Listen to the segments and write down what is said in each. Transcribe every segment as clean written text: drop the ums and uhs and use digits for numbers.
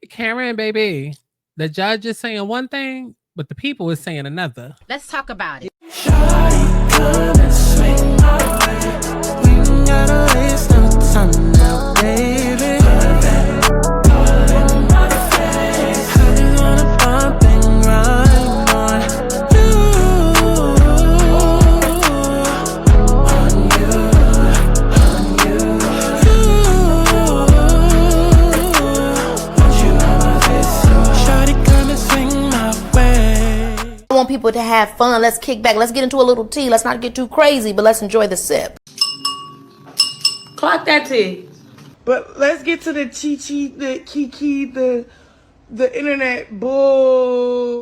Karen, baby, the judge is saying one thing, but the people is saying another. Let's talk about it. Shawty, come and swing my way. We ain't gotta waste no time now, baby. Put that all in my face. I just wanna bump and grind on you. On you, on you. Want you on my face, so shawty, come and swing my way. I want people to have fun. Let's kick back. Let's get into a little tea. Let's not get too crazy, but let's enjoy the sip. Clock that tea. But let's get to the chi-chi, the kiki, the internet bull.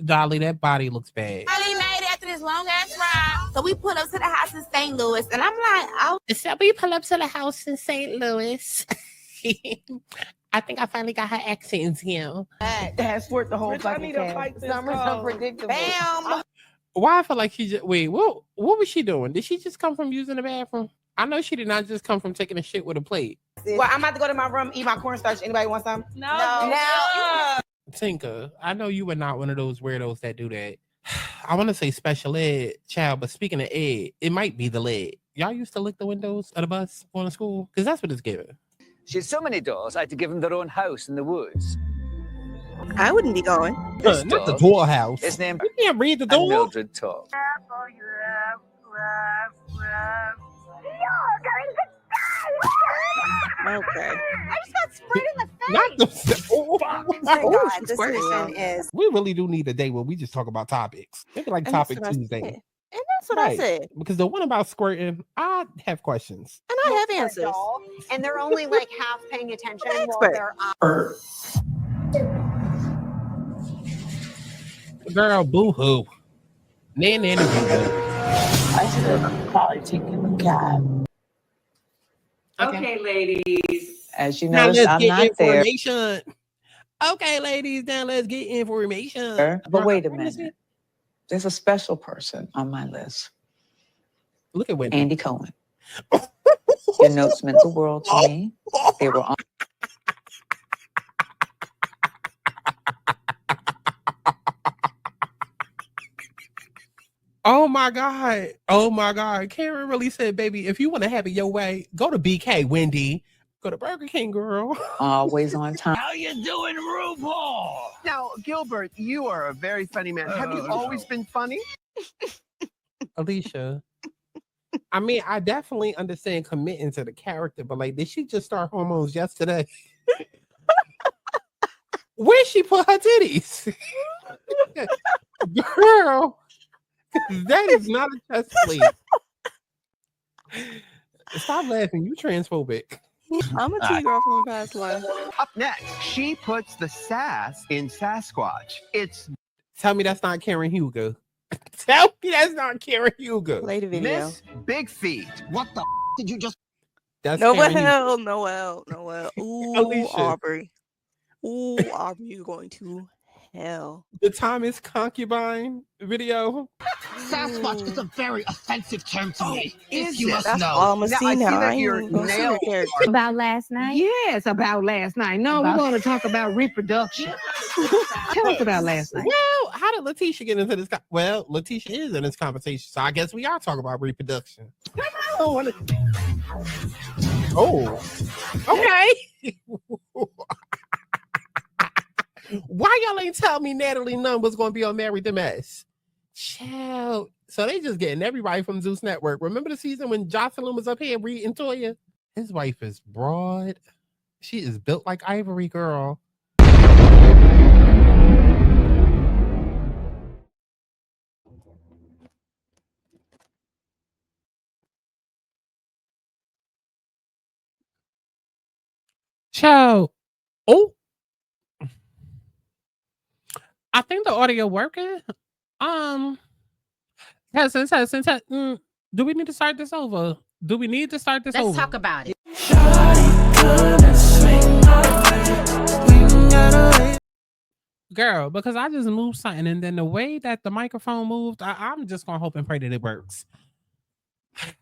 Dolly, that body looks bad. Finally made it after this long ass ride. So we pulled up to the house in St. Louis, and I'm like, oh. So we pull up to the house in St. Louis. I think I finally got her accents here. That's worth the whole fucking cast. Summer's unpredictable. Bam. Why I feel like she just wait. What was she doing? Did she just come from using the bathroom? I know she did not just come from taking a shit with a plate. Well, I'm about to go to my room, eat my cornstarch. Anybody want some? No. Tinker, I know you were not one of those weirdos that do that. I want to say special ed, child, but speaking of ed, it might be the lead. Y'all used to lick the windows of the bus going to school? Because that's what it's giving. She had so many doors, I had to give them their own house in the woods. I wouldn't be going. This Not the dog door house. is named You can't read the and door. Mildred talk. Okay. I just got sprayed in the face. Not the. Oh, Thank God, this person is. we really do need a day where we just talk about topics. Maybe like And that's Topic what I Tuesday. said. And that's what I said. Because the one about squirting, I have questions. And I have answers. And they're only like half paying attention while Expert. they're on. Girl, boo hoo. Nan, nan, boo I should have probably taken the cab. Okay, ladies. As you Now notice, let's I'm get not there. information. Okay, ladies, now let's get information. But wait a minute. There's a special person on my list. Look at Wendy. Andy Cohen. Your notes meant the world to me. They were on. Oh my God. Oh my God. Karen really said, baby, if you want to have it your way, go to BK, Wendy. Go to Burger King, girl. Always on time. How you doing, RuPaul? Now, Gilbert, you are a very funny man. Have you always been funny? Alicia. I mean, I definitely understand committing to the character, but like, did she just start hormones yesterday? Where she put her titties? Girl, that is not a chest plate. Stop laughing. You transphobic. I'm a T-girl from the past life. Up next, she puts the sass in Sasquatch. It's Tell me that's not Karen Hugo. Tell me that's not Karen Hugo. Play the video. Miss Big Feet. What the did you just? That's Karen Hugo. Noel. Ooh, Alicia. Aubrey. Ooh, Aubrey, you're going to hell. The Thomas Concubine video. Sasquatch is a very offensive term to me. Is You it? must That's know. all I'm gonna Now, see I see now. that I ain't your even gonna see nail her character. About last night? Yes, about last night. No, we're going to talk about reproduction. Tell us about last night. Well, how did Letitia get into this? Well, Letitia is in this conversation, so I guess we are talking about reproduction. Oh, okay. Why y'all ain't tell me Natalie Nunn was going to be on Married to Mess? Child. So they just getting everybody from Zeus Network. Remember the season when Jocelyn was up here reading Toya? His wife is broad. She is built like Ivory, girl. Child. Oh. I think the audio working. Do we need to start this over? Do we need to start this over? Let's talk about it. Girl, because I just moved something and then the way that the microphone moved, I'm just gonna hope and pray that it works.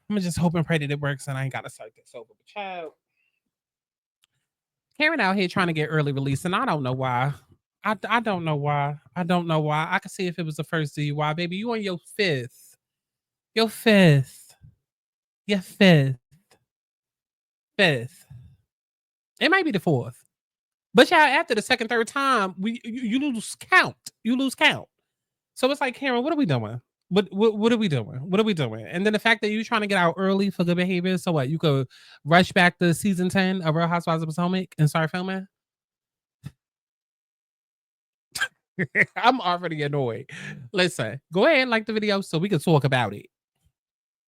I'm just hoping, pray that it works, and I ain't gotta start this over. But child, Karen out here trying to get early release, and I don't know why. I don't know why. I don't know why. I could see if it was the first DUI, baby. You on your fifth. Your fifth. Your fifth. Fifth. It might be the fourth. But yeah, after the second, third time, you lose count. You lose count. So it's like, Karen, what are we doing? What are we doing? What are we doing? And then the fact that you're trying to get out early for good behavior, so what? You could rush back to season 10 of Real Housewives of Potomac and start filming? I'm already annoyed. Listen, go ahead and like the video so we can talk about it.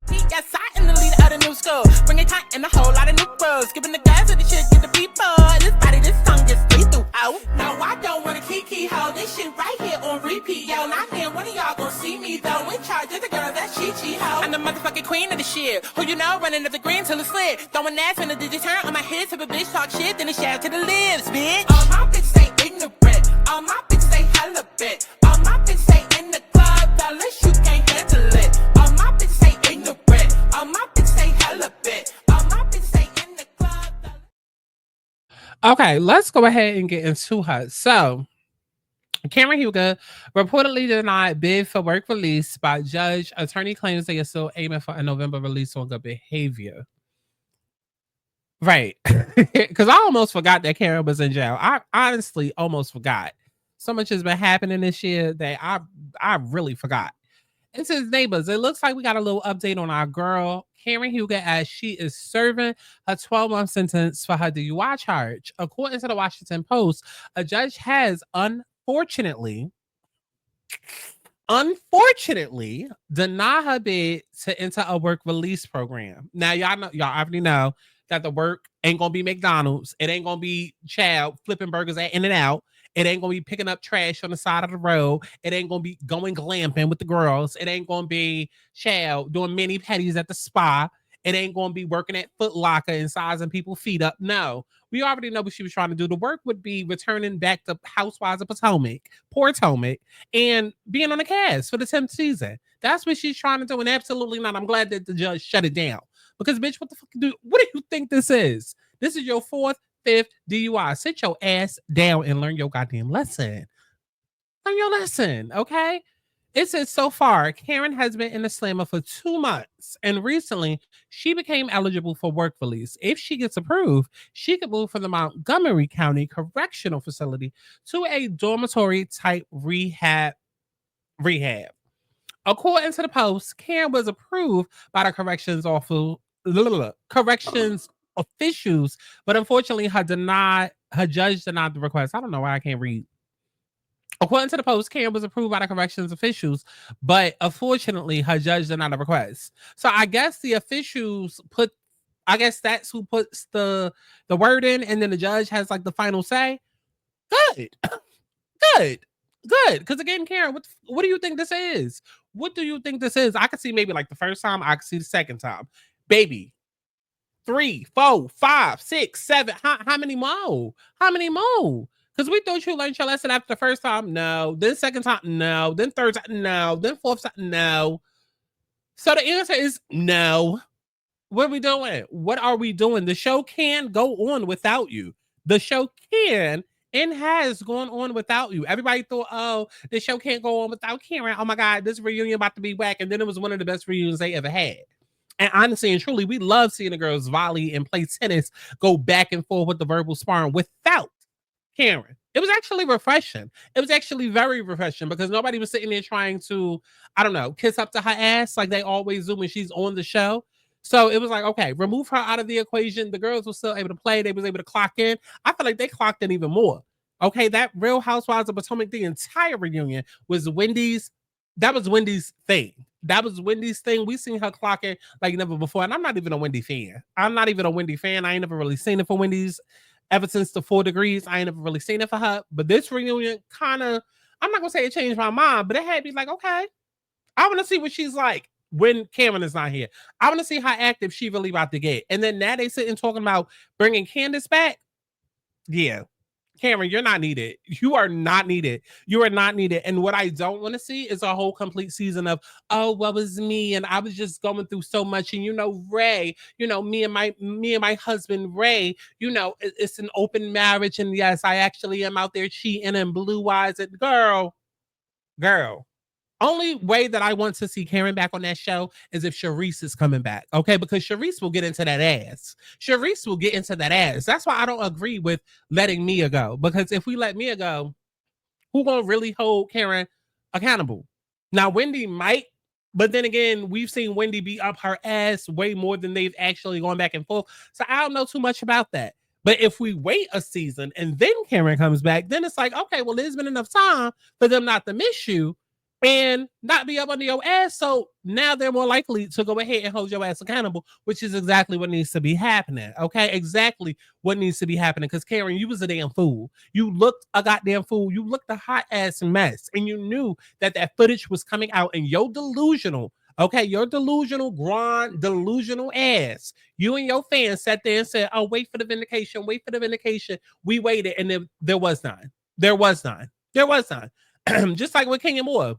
Yes, I am the leader of the new school. Bring a tight and a whole lot of new bros. Giving the guys to the shit, get the people. This body, this song gets me through. Oh, no, I don't want to kiki ho. This shit right here on repeat, yo. Not then one of y'all gonna see me though. In charge of the girl that's Chi ho. I'm the motherfucking queen of the shit. Who you know, running up the green till it's lit. Throwing ass when the digits turn on my head. If a bitch talk shit, then it shout to the lips, bitch. All my bitches stay ignorant. All my bitches stay hella bit. All my bitches stay in the club, unless you can't handle it. All my bitches stay ignorant. All my bitches stay hella bit. All my bitches stay in the club. Okay, let's go ahead and get into her. So, Cameron Huger reportedly denied bid for work release by judge. Attorney claims they are still aiming for a November release on good behavior. Right. Because I almost forgot that Karen was in jail. I honestly almost forgot. So much has been happening this year that I really forgot. It says neighbors. It looks like we got a little update on our girl, Karen Huger, as she is serving a 12-month sentence for her DUI charge. According to the Washington Post, a judge has unfortunately denied her bid to enter a work release program. Now, y'all already know that the work ain't gonna be McDonald's. It ain't gonna be child flipping burgers at In-N-Out. It ain't gonna be picking up trash on the side of the road. It ain't gonna be going glamping with the girls. It ain't gonna be child doing mani pedis at the spa. It ain't gonna be working at Foot Locker and sizing people's feet up. No, we already know what she was trying to do. The work would be returning back to Housewives of Potomac, and being on the cast for the 10th season. That's what she's trying to do, and absolutely not. I'm glad that the judge shut it down. Because, bitch, what do you think this is? This is your 4th, 5th DUI. Sit your ass down and learn your goddamn lesson. Learn your lesson, okay? It says so far, Karen has been in the slammer for 2 months, and recently she became eligible for work release. If she gets approved, she could move from the Montgomery County Correctional Facility to a dormitory type rehab. According to the Post, Karen was approved by the corrections officials, but unfortunately her judge denied the request. I don't know why I can't read. According to the Post, Karen was approved by the corrections officials, but unfortunately her judge denied the request. So I guess the officials that's who puts the word in, and then the judge has like the final say. Good. Because again, Karen, what do you think this is? What do you think this is? I could see maybe like the first time. I could see the second time. Baby, 3, 4, 5, 6, 7. How many more? How many more? Because we thought you learned your lesson after the first time. No. Then second time. No. Then third time. No. Then fourth time. No. So the answer is no. What are we doing? What are we doing? The show can go on without you. The show can and has gone on without you. Everybody thought, oh, the show can't go on without Karen. Oh my God, this reunion about to be whack. And then it was one of the best reunions they ever had. And honestly and truly, we love seeing the girls volley and play tennis, go back and forth with the verbal sparring without Karen. It was actually refreshing. It was actually very refreshing because nobody was sitting there trying to, I don't know, kiss up to her ass like they always do when she's on the show. So it was like, okay, remove her out of the equation. The girls were still able to play. They was able to clock in. I feel like they clocked in even more. Okay, that Real Housewives of Potomac, the entire reunion was Wendy's. That was Wendy's thing. That was Wendy's thing. We seen her clock in like never before. And I'm not even a Wendy fan. I ain't never really seen it for Wendy's ever since the 4 Degrees. I ain't never really seen it for her. But this reunion kind of, I'm not going to say it changed my mind, but it had me like, okay, I want to see what she's like when Cameron is not here. I want to see how active she really about to get. And then now they sitting talking about bringing Candace back. Yeah. Cameron, you're not needed. You are not needed. You are not needed. And what I don't want to see is a whole complete season of, oh, what was me? And I was just going through so much. And Ray, me and my husband, Ray, it's an open marriage. And yes, I actually am out there cheating and blue eyes. And girl. Only way that I want to see Karen back on that show is if Charisse is coming back, okay? Because Charisse will get into that ass. Charisse will get into that ass. That's why I don't agree with letting Mia go. Because if we let Mia go, who gonna really hold Karen accountable? Now, Wendy might, but then again, we've seen Wendy be up her ass way more than they've actually gone back and forth. So I don't know too much about that. But if we wait a season and then Karen comes back, then it's like, okay, well, there's been enough time for them not to miss you and not be up under your ass. So now they're more likely to go ahead and hold your ass accountable, which is exactly what needs to be happening. Okay, exactly what needs to be happening. Because Karen, you was a damn fool. You looked a goddamn fool. You looked a hot ass mess, and you knew that footage was coming out, and your delusional, your delusional ass. You and your fans sat there and said, "Oh, wait for the vindication. Wait for the vindication." We waited, and there was none. There was none. There was none. Just like with Kenya Moore.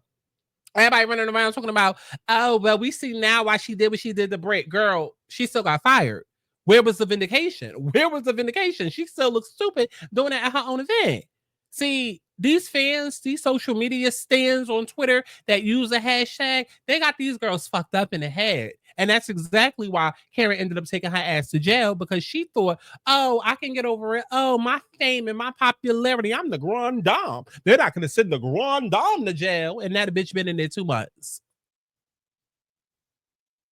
Everybody running around talking about, oh, well, we see now why she did what she did to Britt. Girl, she still got fired. Where was the vindication? Where was the vindication? She still looks stupid doing it at her own event. See, these fans, these social media stands on Twitter that use the hashtag, they got these girls fucked up in the head. And that's exactly why Karen ended up taking her ass to jail, because she thought, oh, I can get over it. Oh, my fame and my popularity, I'm the Grand Dame. They're not going to send the Grand Dame to jail. And that bitch been in there 2 months.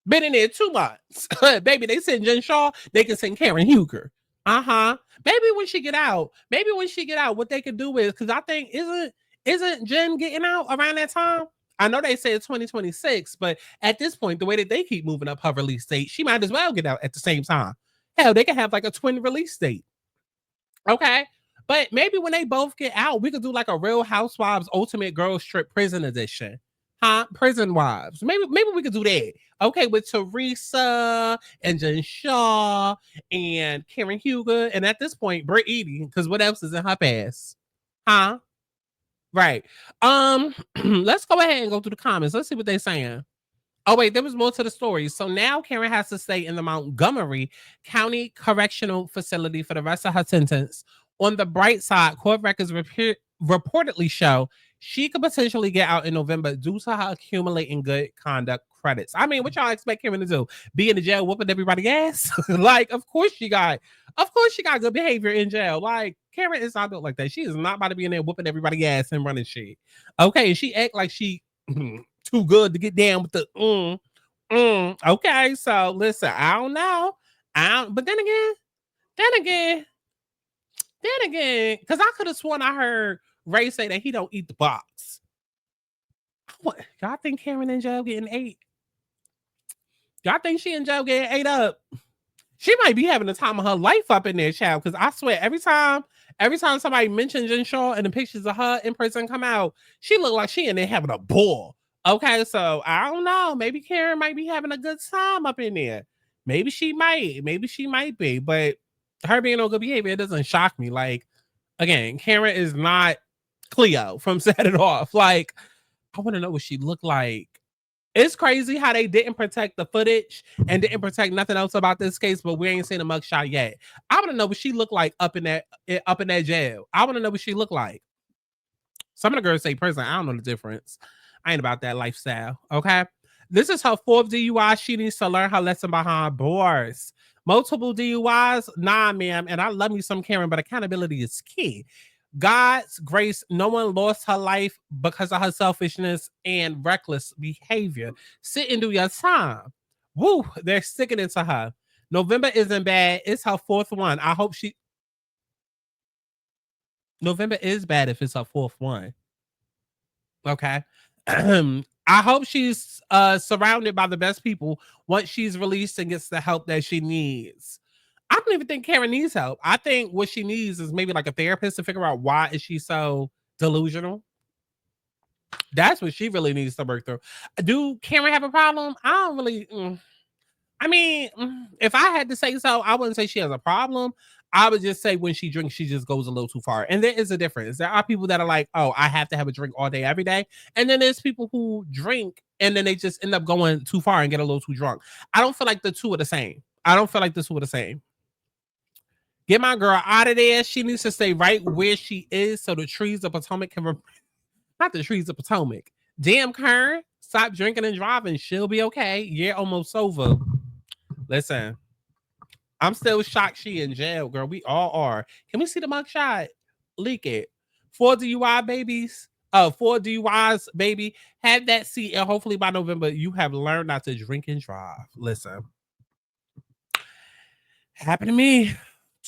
Been in there 2 months. Baby, they send Jen Shaw, they can send Karen Huger. Maybe when she get out, what they could do is, because I think, isn't Jen getting out around that time? I know they say it's 2026, but at this point, the way that they keep moving up her release date, she might as well get out at the same time. Hell, they can have like a twin release date. Okay. But maybe when they both get out, we could do like a Real Housewives Ultimate Girls Trip Prison Edition. Prison Wives. Maybe we could do that. Okay, with Teresa and Jen Shaw and Karen Huger. And at this point, Britt Edie, because what else is in her past? Right. Let's go ahead and go through the comments. Let's see what they're saying. Oh, wait, there was more to the story. So now Karen has to stay in the Montgomery County Correctional Facility for the rest of her sentence. On the bright side, court records reportedly show she could potentially get out in November due to her accumulating good conduct credits. I mean, what y'all expect Karen to do? Be in the jail whooping everybody's ass? Like, of course she got good behavior in jail. Like, Karen is not built like that. She is not about to be in there whooping everybody's ass and running shit. Okay, and she act like she too good to get down with the Okay, so listen, I don't know. But then again, because I could have sworn I heard Ray say that he don't eat the box. What? Y'all think Karen in jail getting ate? Y'all think she in jail getting ate up? She might be having the time of her life up in there, child. Because I swear, every time somebody mentions Jen Shaw and the pictures of her in person come out, she look like she in there having a ball. Okay, so I don't know. Maybe Karen might be having a good time up in there. Maybe she might be. But her being on good behavior, it doesn't shock me. Like, again, Karen is not Cleo from Set It Off. Like, I want to know what she looked like. It's crazy how they didn't protect the footage and didn't protect nothing else about this case, but we ain't seen a mugshot yet. I want to know what she looked like up in that jail. I want to know what she looked like. Some of the girls say prison. I don't know the difference. I ain't about that lifestyle. Okay. This is her 4th DUI. She needs to learn her lesson behind bars. Multiple DUIs? Nah, ma'am. And I love me some Karen, but accountability is key. God's grace, no one lost her life because of her selfishness and reckless behavior. Sit and do your time. Woo, they're sticking into her. November isn't bad. It's her 4th one. I hope November is bad if it's her 4th one. Okay. I hope she's surrounded by the best people once she's released and gets the help that she needs. I don't even think Karen needs help. I think what she needs is maybe like a therapist to figure out why is she so delusional. That's what she really needs to work through. Do Karen have a problem? I don't really. I mean, if I had to say so, I wouldn't say she has a problem. I would just say when she drinks, she just goes a little too far. And there is a difference. There are people that are like, oh, I have to have a drink all day, every day. And then there's people who drink and then they just end up going too far and get a little too drunk. I don't feel like the two are the same. Get my girl out of there. She needs to stay right where she is so the trees of Potomac can... Not the trees of Potomac. Damn, Karen, stop drinking and driving. She'll be okay. Yeah, almost over. Listen, I'm still shocked she in jail, girl. We all are. Can we see the mugshot? Leak it. 4 DUI babies. 4 DUIs, baby. Have that seat, and hopefully by November, you have learned not to drink and drive. Listen. Happened to me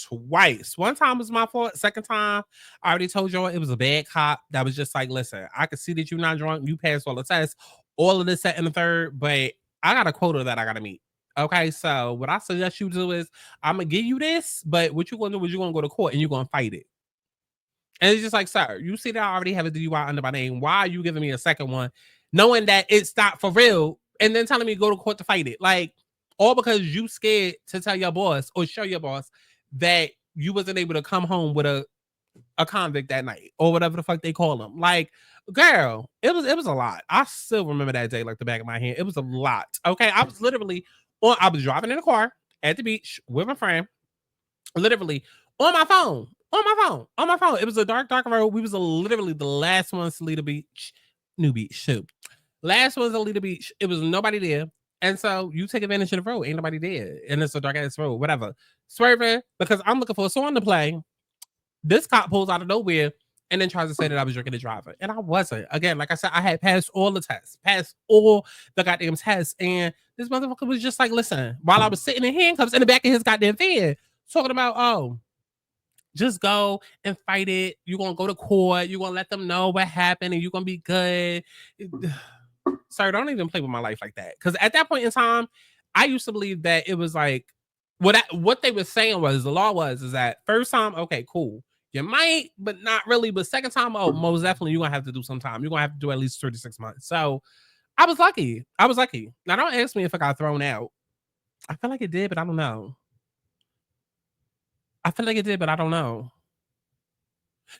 twice. One time was my fault. Second time, I already told y'all it was a bad cop that was just like, listen, I can see that you're not drunk. You passed all the tests, all of this, that, and the third, but I got a quota that I got to meet. Okay, so what I suggest you do is I'm going to give you this, but what you're going to do is you're going to go to court and you're going to fight it. And it's just like, sir, you see that I already have a DUI under my name. Why are you giving me a second one, knowing that it's stopped for real, and then telling me to go to court to fight it? Like, all because you scared to tell your boss or show your boss that you wasn't able to come home with a convict that night or whatever the fuck they call them. Like, girl, it was a lot. I still remember that day like the back of my hand. It was a lot. Okay, I was literally I was driving in a car at the beach with my friend, literally on my phone. It was a dark road. We was literally the last ones to leave the beach. New Beach, too. Last ones to leave the beach. It was nobody there. And so you take advantage of the road. Ain't nobody there. And it's a dark ass road, whatever. Swerving because I'm looking for a song to play. This cop pulls out of nowhere and then tries to say that I was drinking and driving. And I wasn't. Again, like I said, I had passed all the tests, passed all the goddamn tests. And this motherfucker was just like, listen, while I was sitting in handcuffs in the back of his goddamn van, talking about, oh, just go and fight it. You're going to go to court. You're going to let them know what happened and you're going to be good. Sir, don't even play with my life like that. Because at that point in time, I used to believe that it was like, what they were saying was, the law was, is that first time, okay, cool. You might, but not really. But second time, oh, most definitely, you're going to have to do some time. You're going to have to do at least 36 months. So I was lucky. Now, don't ask me if I got thrown out. I feel like it did, but I don't know.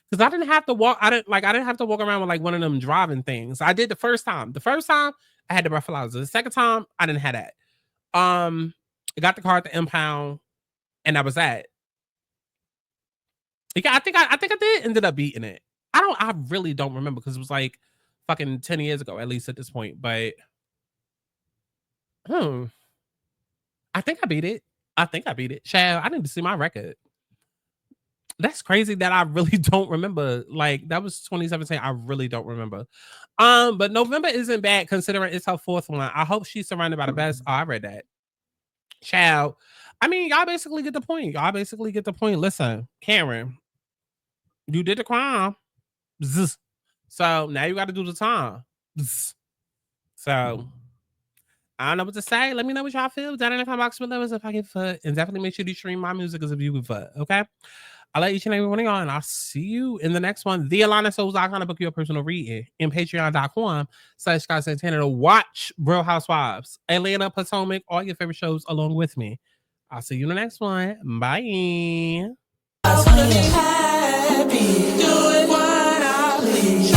Because I didn't have to walk. I didn't have to walk around with like one of them driving things. I did the first time. The first time I had the breathalyzer. The second time I didn't have that. I got the car at the impound, and that was that. I think I did ended up beating it. I really don't remember because it was like fucking 10 years ago, at least at this point. But I think I beat it. Child, I need to see my record. That's crazy that I really don't remember. Like, that was 2017. I really don't remember. But November isn't bad considering it's her fourth one. I hope she's surrounded by the best. Oh, I read that. Child. I mean, y'all basically get the point. Listen, Karen, you did the crime. Zzz. So now you got to do the time. Zzz. So I don't know what to say. Let me know what y'all feel. Down in the comment box below if I give a fuck. And definitely make sure you stream my music as if you give a fuck. Okay? I'll let each and every one of y'all, and I'll see you in the next one. TheAlanaSouls.com to book your personal reading, and Patreon.com/Santana to watch Real Housewives, Atlanta, Potomac, all your favorite shows along with me. I'll see you in the next one. Bye. I wanna be happy, doing what I please.